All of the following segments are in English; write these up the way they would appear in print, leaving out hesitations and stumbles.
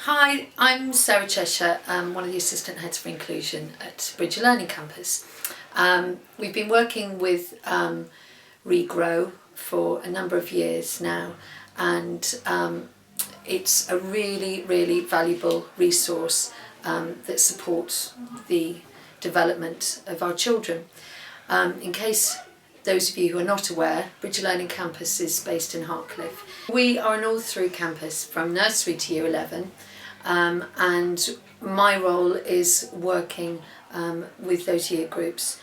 Hi, I'm Sarah Cheshire, one of the assistant heads for inclusion at Bridge Learning Campus. We've been working with Regrow for a number of years now, and it's a really valuable resource that supports the development of our children. In case those of you who are not aware, Bridge Learning Campus is based in Hartcliffe. We are an all-through campus from nursery to year 11, and my role is working with those year groups,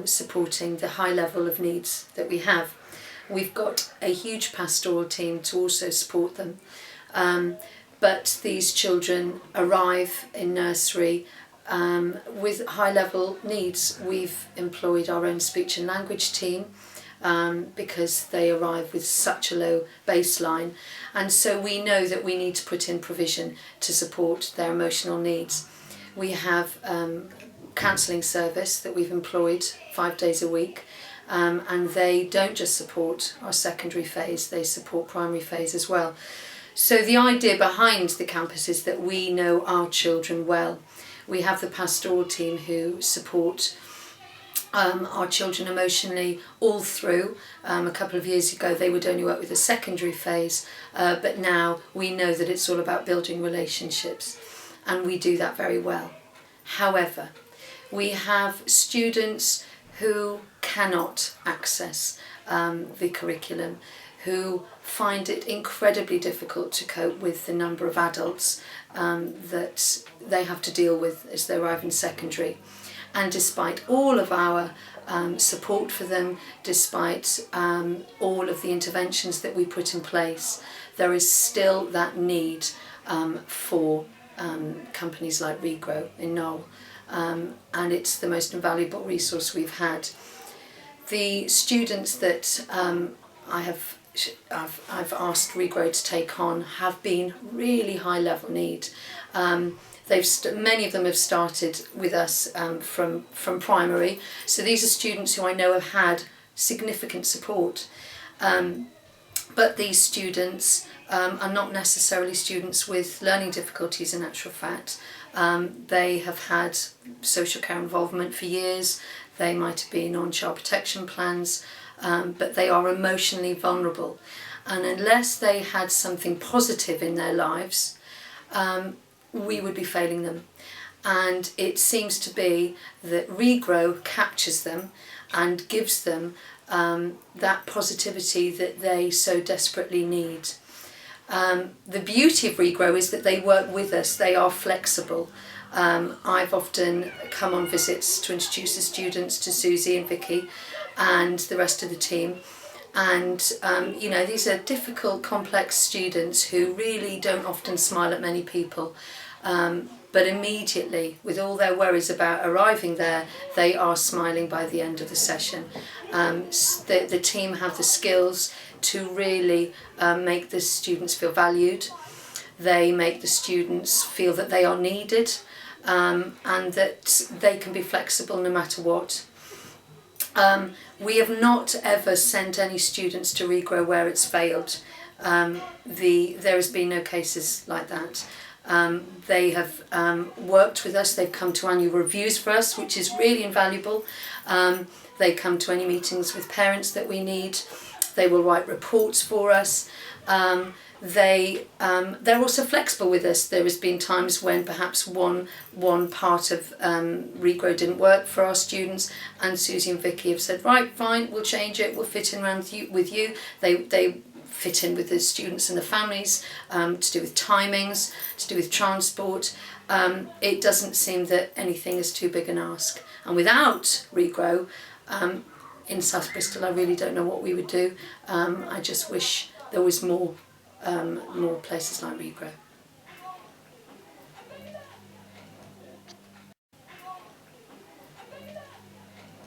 supporting the high level of needs that we have. We've got a huge pastoral team to also support them, but these children arrive in nursery with high level needs. We've employed our own speech and language team because they arrive with such a low baseline, and so we know that we need to put in provision to support their emotional needs. We have counselling service that we've employed 5 days a week, and they don't just support our secondary phase, they support primary phase as well. So the idea behind the campus is that we know our children well. We have the pastoral team who support our children emotionally all through. A couple of years ago they would only work with the secondary phase, but now we know that it's all about building relationships, and we do that very well. However, we have students who cannot access the curriculum, who find it incredibly difficult to cope with the number of adults that they have to deal with as they arrive in secondary. And despite all of our support for them, despite all of the interventions that we put in place, there is still that need for companies like Regrow in Knoll, and it's the most invaluable resource we've had. The students that I've asked Regrow to take on have been really high level need. Many of them have started with us from primary, so these are students who I know have had significant support. But these students are not necessarily students with learning difficulties in actual fact. They have had social care involvement for years, they might have been on child protection plans, but they are emotionally vulnerable. And unless they had something positive in their lives, we would be failing them. And it seems to be that Regrow captures them and gives them that positivity that they so desperately need. The beauty of Regrow is that they work with us, they are flexible. I've often come on visits to introduce the students to Susie and Vicky and the rest of the team. And these are difficult, complex students who really don't often smile at many people. But immediately, with all their worries about arriving there, they are smiling by the end of the session. The team have the skills to really make the students feel valued. They make the students feel that they are needed, and that they can be flexible no matter what. We have not ever sent any students to Regrow where it's failed. There has been no cases like that. They have worked with us, they've come to annual reviews for us, which is really invaluable. They come to any meetings with parents that we need. They will write reports for us. They're also flexible with us. There has been times when perhaps one part of Regrow didn't work for our students, and Susie and Vicky have said, right, fine, we'll change it, we'll fit in around with you. They fit in with the students and the families, to do with timings, to do with transport. It doesn't seem that anything is too big an ask. And without Regrow in South Bristol, I really don't know what we would do. I just wish there was more places like Regrow.